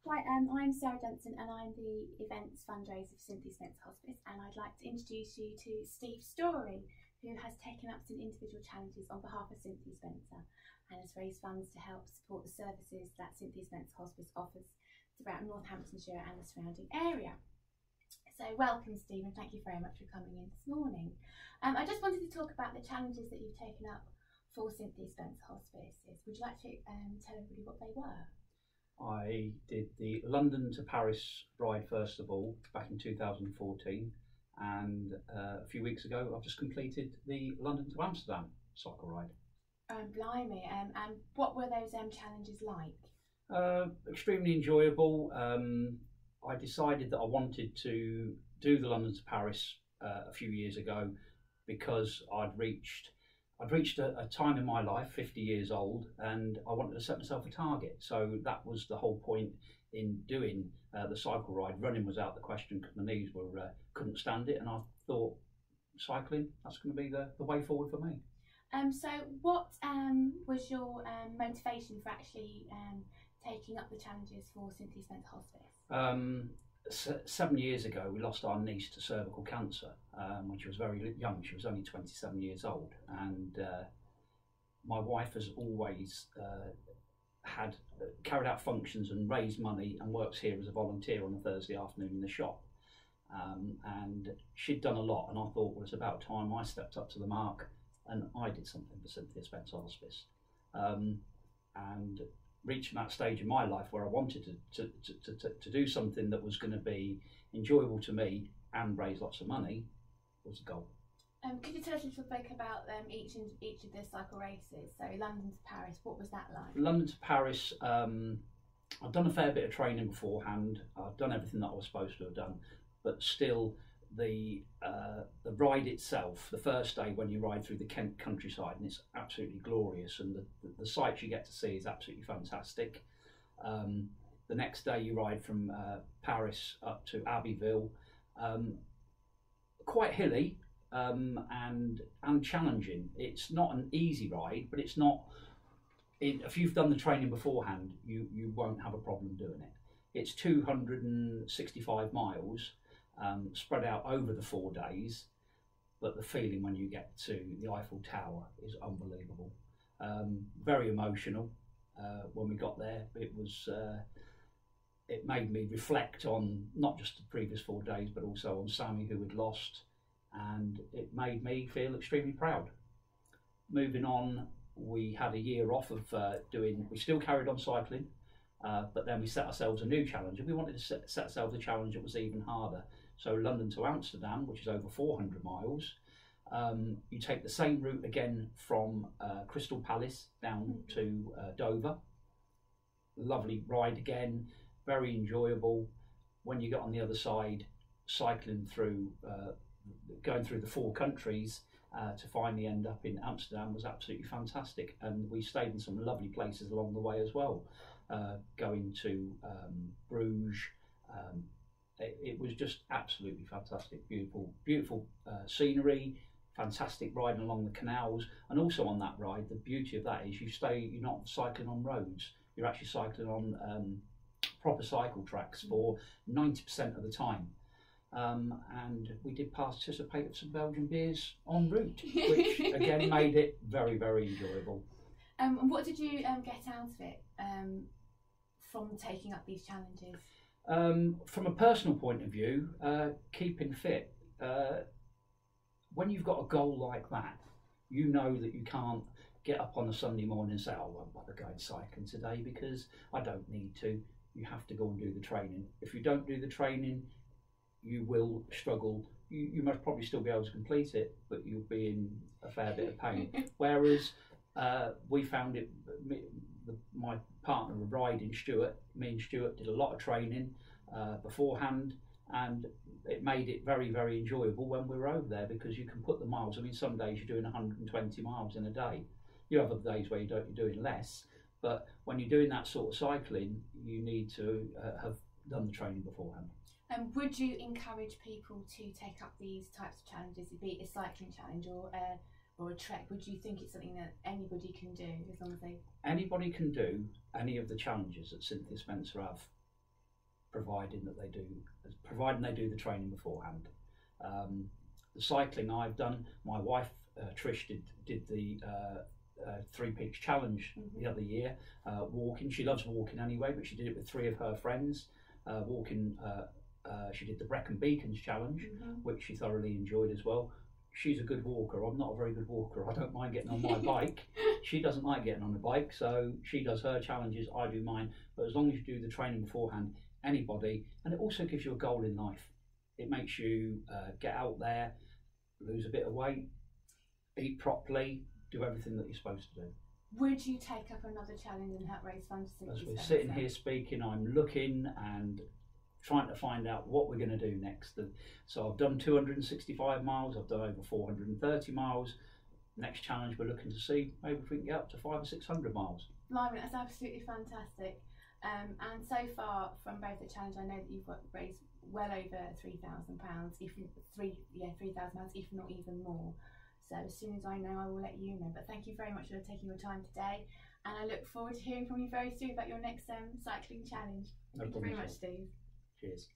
Hi, I'm Sarah Dunson and I'm the events fundraiser for Cynthia Spencer Hospice, and I'd like to introduce you to Steve Storey, who has taken up some individual challenges on behalf of Cynthia Spencer and has raised funds to help support the services that Cynthia Spencer Hospice offers throughout Northamptonshire and the surrounding area. So welcome, Steve, and thank you very much for coming in this morning. I just wanted to talk about the challenges that you've taken up for Cynthia Spencer Hospice. Would you like to tell everybody what they were? I did the London to Paris ride first of all back in 2014, and a few weeks ago I've just completed the London to Amsterdam cycle ride. Blimey, and what were those challenges like? Extremely enjoyable. I decided that I wanted to do the London to Paris a few years ago because I'd reached a time in my life, 50 years old, and I wanted to set myself a target. So that was the whole point in doing the cycle ride. Running was out the question because my knees couldn't stand it, and I thought cycling, that's going to be the way forward for me. So what was your motivation for actually taking up the challenges for Cynthia Spencer Hospice? 7 years ago, we lost our niece to cervical cancer when she was very young. She was only 27 years old, and my wife has always carried out functions and raised money and works here as a volunteer on a Thursday afternoon in the shop. And she'd done a lot, and I thought, well, it's about time I stepped up to the mark and I did something for Cynthia Spencer Hospice. And reaching that stage in my life where I wanted to do something that was going to be enjoyable to me and raise lots of money was the goal. Could you tell us a little bit about each of the cycle races? So London to Paris, what was that like? London to Paris, I'd done a fair bit of training beforehand. I'd done everything that I was supposed to have done, but still the ride itself, the first day when you ride through the Kent countryside, and it's absolutely glorious, and the sights you get to see is absolutely fantastic. The next day you ride from Paris up to Abbeville, quite hilly and challenging. It's not an easy ride, but it's not. If you've done the training beforehand, you won't have a problem doing it. It's 265 miles. Spread out over the 4 days, but the feeling when you get to the Eiffel Tower is unbelievable. Very emotional when we got there. It made me reflect on not just the previous 4 days, but also on Sammy, who we'd lost, and it made me feel extremely proud. Moving on, we had a year off of we still carried on cycling, but then we set ourselves a new challenge, and we wanted to set ourselves a challenge that was even harder. So London to Amsterdam, which is over 400 miles, you take the same route again from Crystal Palace down to Dover. Lovely ride again, very enjoyable. When you get on the other side, cycling through, going through the 4 countries to finally end up in Amsterdam was absolutely fantastic. And we stayed in some lovely places along the way as well, going to Bruges. It was just absolutely fantastic, beautiful scenery, fantastic riding along the canals, and also on that ride, the beauty of that is you're not cycling on roads, you're actually cycling on proper cycle tracks for 90% of the time. And we did participate with some Belgian beers en route, which again made it very, very enjoyable. And what did you get out of it from taking up these challenges? From a personal point of view, keeping fit. When you've got a goal like that, you know that you can't get up on a Sunday morning and say, oh, I won't bother going cycling today because I don't need to. You have to go and do the training. If you don't do the training, you will struggle. You must probably still be able to complete it, but you'll be in a fair bit of pain. Whereas we found it, my partner of riding, Stuart, me and Stuart did a lot of training beforehand, and it made it very, very enjoyable when we were over there because you can put the miles. I mean, some days you're doing 120 miles in a day. You have other days where you're doing less, but when you're doing that sort of cycling, you need to have done the training beforehand. And would you encourage people to take up these types of challenges, be it a cycling challenge or a trek? Would you think it's something that anybody can do as long as they... Anybody can do any of the challenges that Cynthia Spencer have. providing they do the training beforehand. The cycling I've done, my wife Trish did the Three Peaks Challenge the other year, walking. She loves walking anyway, but she did it with 3 of her friends. Walking, she did the Brecon Beacons Challenge, which she thoroughly enjoyed as well. She's a good walker. I'm not a very good walker. I don't mind getting on my bike. She doesn't like getting on the bike, so she does her challenges, I do mine. But as long as you do the training beforehand, anybody, and it also gives you a goal in life. It makes you get out there, lose a bit of weight, eat properly, do everything that you're supposed to do. Would you take up another challenge and help raise funds for As we're sitting here speaking, I'm looking and trying to find out what we're going to do next. So I've done 265 miles, I've done over 430 miles. Next challenge we're looking to see, maybe if we can get up to 500 or 600 miles. Blimey, that's absolutely fantastic. And so far from both the challenge, I know that you've raised well over £3,000, £3,000, if not even more. So as soon as I know, I will let you know. But thank you very much for taking your time today, and I look forward to hearing from you very soon about your next cycling challenge. Thank you very much, Steve. Cheers.